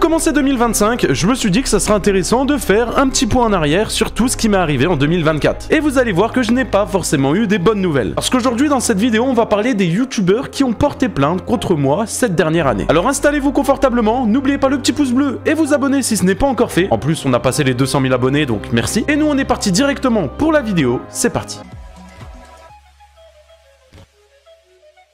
commencer 2025, je me suis dit que ça serait intéressant de faire un petit point en arrière sur tout ce qui m'est arrivé en 2024. Et vous allez voir que je n'ai pas forcément eu des bonnes nouvelles. Parce qu'aujourd'hui dans cette vidéo, on va parler des youtubeurs qui ont porté plainte contre moi cette dernière année. Alors installez-vous confortablement, n'oubliez pas le petit pouce bleu et vous abonner si ce n'est pas encore fait. En plus, on a passé les 200 000 abonnés, donc merci. Et nous, on est parti directement pour la vidéo, c'est parti.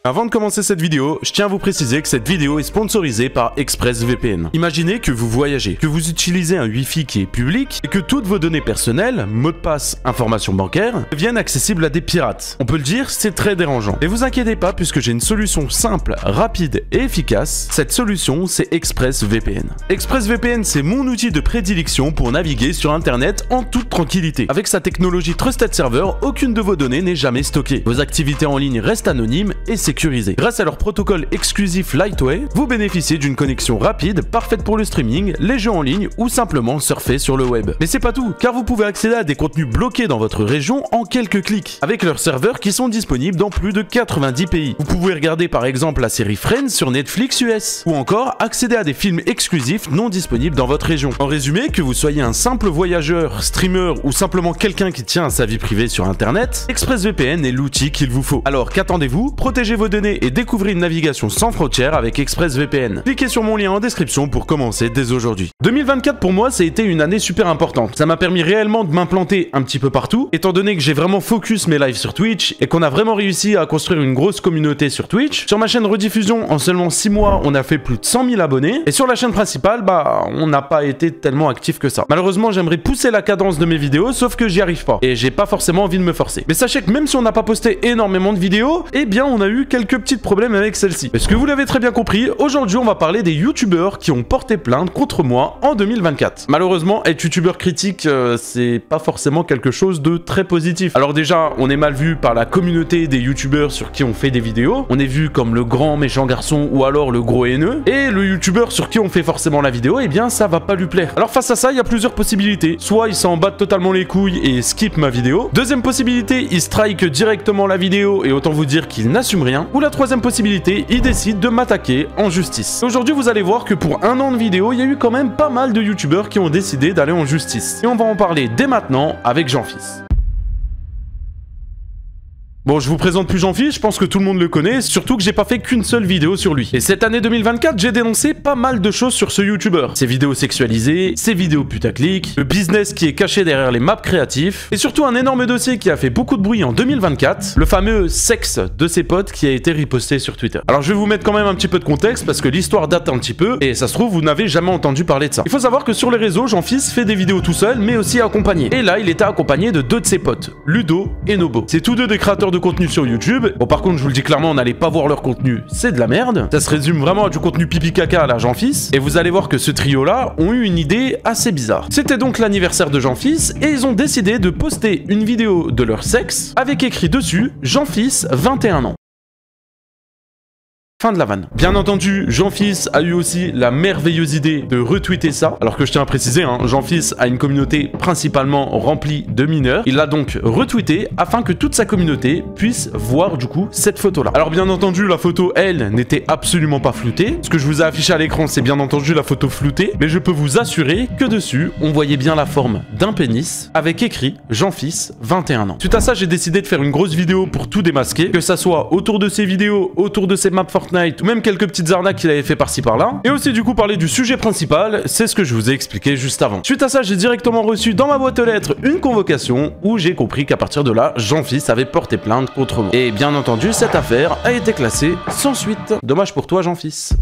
Avant de commencer cette vidéo, je tiens à vous préciser que cette vidéo est sponsorisée par ExpressVPN. Imaginez que vous voyagez, que vous utilisez un Wi-Fi qui est public et que toutes vos données personnelles, mots de passe, informations bancaires, deviennent accessibles à des pirates. On peut le dire, c'est très dérangeant. Et vous inquiétez pas puisque j'ai une solution simple, rapide et efficace. Cette solution, c'est ExpressVPN. ExpressVPN, c'est mon outil de prédilection pour naviguer sur Internet en toute tranquillité. Avec sa technologie Trusted Server, aucune de vos données n'est jamais stockée. Vos activités en ligne restent anonymes et sécurisées. Grâce à leur protocole exclusif Lightway, vous bénéficiez d'une connexion rapide, parfaite pour le streaming, les jeux en ligne ou simplement surfer sur le web. Mais c'est pas tout, car vous pouvez accéder à des contenus bloqués dans votre région en quelques clics, avec leurs serveurs qui sont disponibles dans plus de 90 pays. Vous pouvez regarder par exemple la série Friends sur Netflix US, ou encore accéder à des films exclusifs non disponibles dans votre région. En résumé, que vous soyez un simple voyageur, streamer ou simplement quelqu'un qui tient à sa vie privée sur Internet, ExpressVPN est l'outil qu'il vous faut. Alors qu'attendez-vous? Protégez vos données et découvrez une navigation sans frontières avec ExpressVPN. Cliquez sur mon lien en description pour commencer dès aujourd'hui. 2024 pour moi, ça a été une année super importante. Ça m'a permis réellement de m'implanter un petit peu partout, étant donné que j'ai vraiment focus mes lives sur Twitch et qu'on a vraiment réussi à construire une grosse communauté sur Twitch. Sur ma chaîne rediffusion, en seulement 6 mois, on a fait plus de 100 000 abonnés. Et sur la chaîne principale, on n'a pas été tellement actif que ça. Malheureusement, j'aimerais pousser la cadence de mes vidéos, sauf que j'y arrive pas. Et j'ai pas forcément envie de me forcer. Mais sachez que même si on n'a pas posté énormément de vidéos, eh bien on a eu quelques petits problèmes avec celle-ci. Parce que vous l'avez très bien compris, aujourd'hui on va parler des youtubeurs qui ont porté plainte contre moi en 2024. Malheureusement, être youtubeur critique, c'est pas forcément quelque chose de très positif. Alors déjà, on est mal vu par la communauté des youtubeurs sur qui on fait des vidéos. On est vu comme le grand méchant garçon ou alors le gros haineux. Et le youtubeur sur qui on fait forcément la vidéo, eh bien ça va pas lui plaire. Alors face à ça, il y a plusieurs possibilités. Soit il s'en bat totalement les couilles et skip ma vidéo. Deuxième possibilité, il strike directement la vidéo et autant vous dire qu'il n'assume rien. Ou la troisième possibilité, il décide de m'attaquer en justice. Aujourd'hui, vous allez voir que pour un an de vidéo, il y a eu quand même pas mal de youtubeurs qui ont décidé d'aller en justice. Et on va en parler dès maintenant avec Jean-Fils. Bon, je vous présente plus Jean-Fils, je pense que tout le monde le connaît, surtout que j'ai pas fait qu'une seule vidéo sur lui. Et cette année 2024, j'ai dénoncé pas mal de choses sur ce youtubeur. Ses vidéos sexualisées, ses vidéos putaclic, le business qui est caché derrière les maps créatifs, et surtout un énorme dossier qui a fait beaucoup de bruit en 2024, le fameux sexe de ses potes qui a été riposté sur Twitter. Alors je vais vous mettre quand même un petit peu de contexte, parce que l'histoire date un petit peu, et ça se trouve, vous n'avez jamais entendu parler de ça. Il faut savoir que sur les réseaux, Jean-Fils fait des vidéos tout seul, mais aussi accompagné. Et là, il était accompagné de deux de ses potes, Ludo et Nobo. C'est tous deux des créateurs de contenu sur YouTube. Bon, par contre, je vous le dis clairement, on n'allait pas voir leur contenu, c'est de la merde. Ça se résume vraiment à du contenu pipi caca à la Jean-Fils. Et vous allez voir que ce trio-là ont eu une idée assez bizarre. C'était donc l'anniversaire de Jean-Fils et ils ont décidé de poster une vidéo de leur sexe avec écrit dessus Jean-Fils 21 ans. Fin de la vanne. Bien entendu, Jean-Fils a eu aussi la merveilleuse idée de retweeter ça, alors que je tiens à préciser, Jean-Fils a une communauté principalement remplie de mineurs. Il l'a donc retweeté afin que toute sa communauté puisse voir du coup cette photo-là. Alors bien entendu, la photo, elle, n'était absolument pas floutée. Ce que je vous ai affiché à l'écran, c'est bien entendu la photo floutée, mais je peux vous assurer que dessus, on voyait bien la forme d'un pénis avec écrit Jean-Fils 21 ans. Suite à ça, j'ai décidé de faire une grosse vidéo pour tout démasquer, que ça soit autour de ces vidéos, autour de ces maps Fortnite, ou même quelques petites arnaques qu'il avait fait par-ci par-là. Et aussi du coup parler du sujet principal, c'est ce que je vous ai expliqué juste avant. Suite à ça, j'ai directement reçu dans ma boîte aux lettres une convocation où j'ai compris qu'à partir de là, Jean-Fils avait porté plainte contre moi. Et bien entendu, cette affaire a été classée sans suite. Dommage pour toi, Jean-Fils.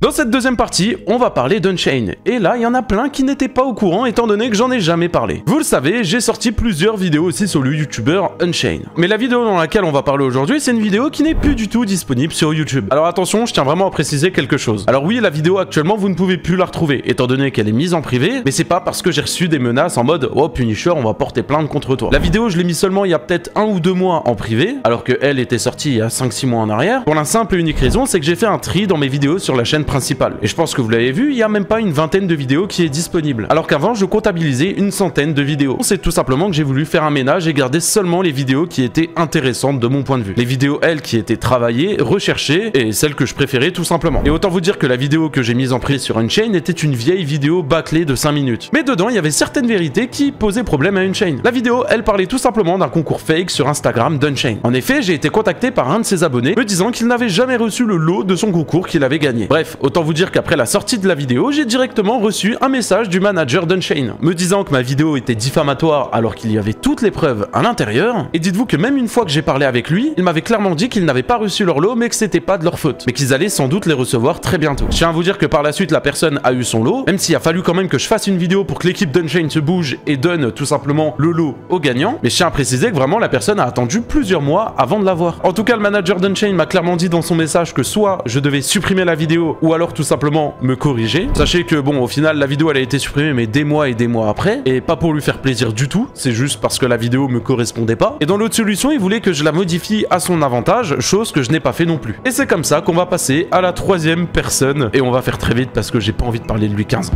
Dans cette deuxième partie, on va parler d'Unchained. Et là, il y en a plein qui n'étaient pas au courant étant donné que j'en ai jamais parlé. Vous le savez, j'ai sorti plusieurs vidéos aussi sur le youtubeur Unchained. Mais la vidéo dans laquelle on va parler aujourd'hui, c'est une vidéo qui n'est plus du tout disponible sur YouTube. Alors attention, je tiens vraiment à préciser quelque chose. Alors oui, la vidéo actuellement, vous ne pouvez plus la retrouver, étant donné qu'elle est mise en privé, mais c'est pas parce que j'ai reçu des menaces en mode « Oh Punisher, on va porter plainte contre toi ». La vidéo, je l'ai mise seulement il y a peut-être 1 ou 2 mois en privé, alors qu'elle était sortie il y a 5-6 mois en arrière. Pour la simple et unique raison, c'est que j'ai fait un tri dans mes vidéos sur la chaîne principale. principale. Et je pense que vous l'avez vu, il y a même pas une vingtaine de vidéos qui est disponible. Alors qu'avant, je comptabilisais une centaine de vidéos. C'est tout simplement que j'ai voulu faire un ménage et garder seulement les vidéos qui étaient intéressantes de mon point de vue. Les vidéos, elles, qui étaient travaillées, recherchées, et celles que je préférais tout simplement. Et autant vous dire que la vidéo que j'ai mise en prise sur Unchained était une vieille vidéo bâclée de 5 minutes. Mais dedans, il y avait certaines vérités qui posaient problème à Unchained. La vidéo, elle parlait tout simplement d'un concours fake sur Instagram d'Unchained. En effet, j'ai été contacté par un de ses abonnés me disant qu'il n'avait jamais reçu le lot de son concours qu'il avait gagné. Bref, autant vous dire qu'après la sortie de la vidéo, j'ai directement reçu un message du manager d'Unchained me disant que ma vidéo était diffamatoire alors qu'il y avait toutes les preuves à l'intérieur. Et dites-vous que même une fois que j'ai parlé avec lui, il m'avait clairement dit qu'ils n'avaient pas reçu leur lot mais que c'était pas de leur faute, mais qu'ils allaient sans doute les recevoir très bientôt. Je tiens à vous dire que par la suite, la personne a eu son lot, même s'il a fallu quand même que je fasse une vidéo pour que l'équipe d'Unchained se bouge et donne tout simplement le lot au gagnant. Mais je tiens à préciser que vraiment la personne a attendu plusieurs mois avant de l'avoir. En tout cas, le manager d'Unchained m'a clairement dit dans son message que soit je devais supprimer la vidéo ou alors tout simplement me corriger. Sachez que bon, au final, la vidéo elle a été supprimée mais des mois et des mois après, et pas pour lui faire plaisir du tout, c'est juste parce que la vidéo me correspondait pas. Et dans l'autre solution, il voulait que je la modifie à son avantage, chose que je n'ai pas fait non plus. Et c'est comme ça qu'on va passer à la troisième personne, et on va faire très vite parce que j'ai pas envie de parler de lui 15 ans.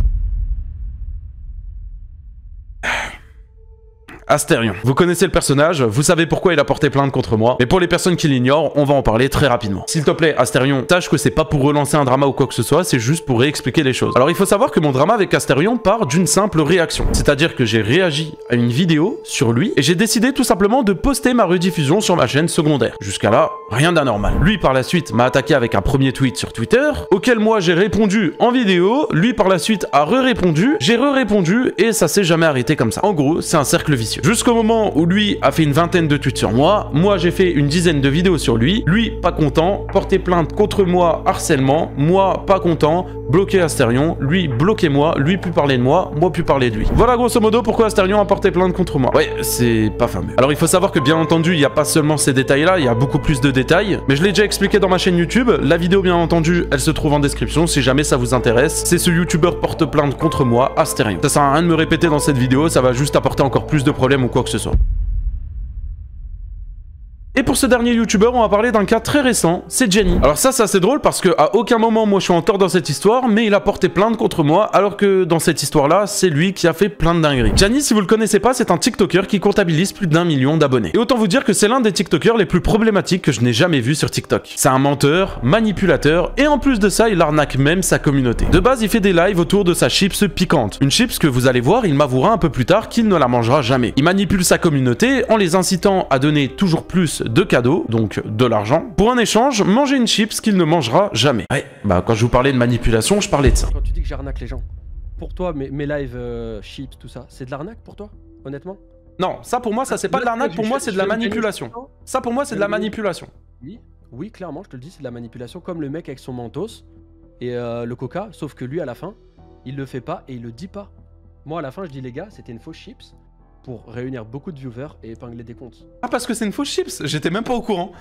Astérion. Vous connaissez le personnage, vous savez pourquoi il a porté plainte contre moi, mais pour les personnes qui l'ignorent, on va en parler très rapidement. S'il te plaît, Astérion, sache que c'est pas pour relancer un drama ou quoi que ce soit, c'est juste pour réexpliquer les choses. Alors il faut savoir que mon drama avec Astérion part d'une simple réaction, c'est-à-dire que j'ai réagi à une vidéo sur lui, et j'ai décidé tout simplement de poster ma rediffusion sur ma chaîne secondaire. Jusqu'à là, rien d'anormal. Lui par la suite m'a attaqué avec un premier tweet sur Twitter, auquel moi j'ai répondu en vidéo, lui par la suite a re-répondu, j'ai re-répondu, et ça s'est jamais arrêté comme ça. En gros, c'est un cercle vicieux. Jusqu'au moment où lui a fait une vingtaine de tweets sur moi j'ai fait une dizaine de vidéos sur lui pas content, porté plainte contre moi, harcèlement, moi pas content, bloqué Astérion, lui bloqué moi, lui plus parler de moi plus parler de lui. Voilà grosso modo pourquoi Astérion a porté plainte contre moi. Ouais, c'est pas fameux. Alors il faut savoir que bien entendu, il n'y a pas seulement ces détails là, il y a beaucoup plus de détails, mais je l'ai déjà expliqué dans ma chaîne YouTube, la vidéo bien entendu, elle se trouve en description si jamais ça vous intéresse. C'est ce youtubeur porte plainte contre moi, Astérion. Ça sert à rien de me répéter dans cette vidéo, ça va juste apporter encore plus de problèmes ou quoi que ce soit. Et pour ce dernier youtubeur, on va parler d'un cas très récent, c'est Gianni. Alors ça, c'est assez drôle parce que à aucun moment moi je suis en tort dans cette histoire, mais il a porté plainte contre moi, alors que dans cette histoire-là, c'est lui qui a fait plein de dingueries. Gianni, si vous le connaissez pas, c'est un TikToker qui comptabilise plus d'1 million d'abonnés. Et autant vous dire que c'est l'un des TikTokers les plus problématiques que je n'ai jamais vu sur TikTok. C'est un menteur, manipulateur, et en plus de ça, il arnaque même sa communauté. De base, il fait des lives autour de sa chips piquante. Une chips que vous allez voir, il m'avouera un peu plus tard qu'il ne la mangera jamais. Il manipule sa communauté en les incitant à donner toujours plus de cadeaux, donc de l'argent, pour un échange, manger une chips qu'il ne mangera jamais. Ouais, bah quand je vous parlais de manipulation, je parlais de ça. Quand tu dis que j'arnaque les gens, pour toi, mes lives chips, tout ça, c'est de l'arnaque pour toi, honnêtement? Non, ça pour moi, ça c'est pas de l'arnaque, pour moi c'est de la manipulation. Ça pour moi c'est de la manipulation. Oui, clairement, je te le dis, c'est de la manipulation, comme le mec avec son mentos et le coca, sauf que lui à la fin, il le fait pas et il le dit pas. Moi à la fin, je dis les gars, c'était une fausse chips pour réunir beaucoup de viewers et épingler des comptes. Ah, parce que c'est une fausse chips? J'étais même pas au courant.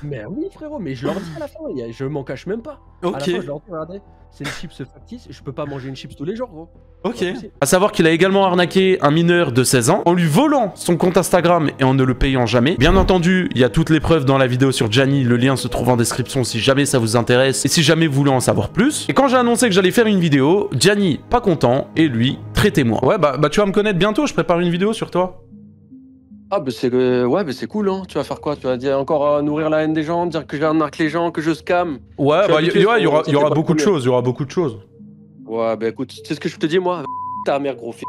Mais oui, frérot, mais je leur dis à la fin, je m'en cache même pas. Ok. À la fin, je leur dis, regardez, c'est une chips factice, je peux pas manger une chips tous les jours, gros. Ok. À savoir qu'il a également arnaqué un mineur de 16 ans en lui volant son compte Instagram et en ne le payant jamais. Bien entendu, il y a toutes les preuves dans la vidéo sur Gianni, le lien se trouve en description si jamais ça vous intéresse et si jamais vous voulez en savoir plus. Et quand j'ai annoncé que j'allais faire une vidéo, Gianni pas content et lui, traitez-moi. Ouais, bah tu vas me connaître bientôt, je prépare une vidéo sur toi. Ah bah c'est ouais, bah c'est cool, hein. Tu vas faire quoi? Tu vas dire encore nourrir la haine des gens, dire que j'arnaque les gens, que je scam? Ouais, bah il y aura beaucoup de choses, il y aura beaucoup de choses. Ouais, bah écoute, tu sais ce que je te dis moi? Ta mère, gros fils.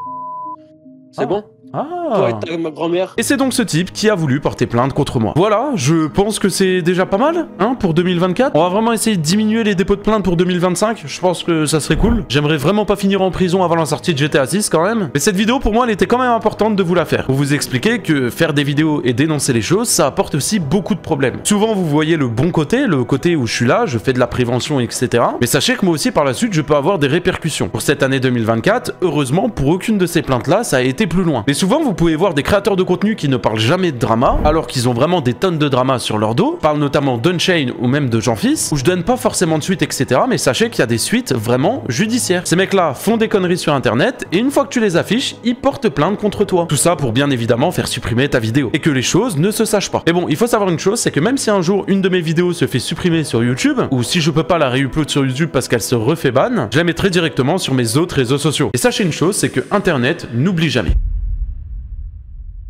C'est bon? Ah. Toi et ta grand-mère. Et c'est donc ce type qui a voulu porter plainte contre moi. Voilà, je pense que c'est déjà pas mal, hein, pour 2024. On va vraiment essayer de diminuer les dépôts de plainte pour 2025. Je pense que ça serait cool. J'aimerais vraiment pas finir en prison avant la sortie de GTA 6 quand même. Mais cette vidéo, pour moi, elle était quand même importante de vous la faire. Pour vous expliquer que faire des vidéos et dénoncer les choses, ça apporte aussi beaucoup de problèmes. Souvent, vous voyez le bon côté, le côté où je suis là, je fais de la prévention, etc. Mais sachez que moi aussi, par la suite, je peux avoir des répercussions. Pour cette année 2024, heureusement, pour aucune de ces plaintes-là, ça a été plus loin. Mais souvent, vous pouvez voir des créateurs de contenu qui ne parlent jamais de drama, alors qu'ils ont vraiment des tonnes de drama sur leur dos. Je parle notamment d'Unchained ou même de Jean-Fils, où je donne pas forcément de suite, etc. Mais sachez qu'il y a des suites vraiment judiciaires. Ces mecs-là font des conneries sur internet, et une fois que tu les affiches, ils portent plainte contre toi. Tout ça pour bien évidemment faire supprimer ta vidéo, et que les choses ne se sachent pas. Et bon, il faut savoir une chose, c'est que même si un jour une de mes vidéos se fait supprimer sur YouTube, ou si je peux pas la réupload sur YouTube parce qu'elle se refait ban, je la mettrai directement sur mes autres réseaux sociaux. Et sachez une chose, c'est que Internet n'oublie jamais.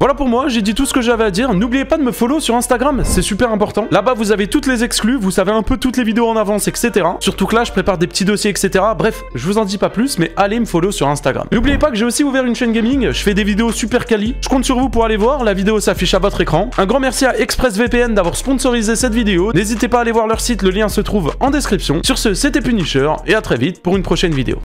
Voilà pour moi, j'ai dit tout ce que j'avais à dire. N'oubliez pas de me follow sur Instagram, c'est super important. Là-bas, vous avez toutes les exclus, vous savez un peu toutes les vidéos en avance, etc. Surtout que là, je prépare des petits dossiers, etc. Bref, je vous en dis pas plus, mais allez me follow sur Instagram. N'oubliez pas que j'ai aussi ouvert une chaîne gaming, je fais des vidéos super quali. Je compte sur vous pour aller voir, la vidéo s'affiche à votre écran. Un grand merci à ExpressVPN d'avoir sponsorisé cette vidéo. N'hésitez pas à aller voir leur site, le lien se trouve en description. Sur ce, c'était Punisher, et à très vite pour une prochaine vidéo.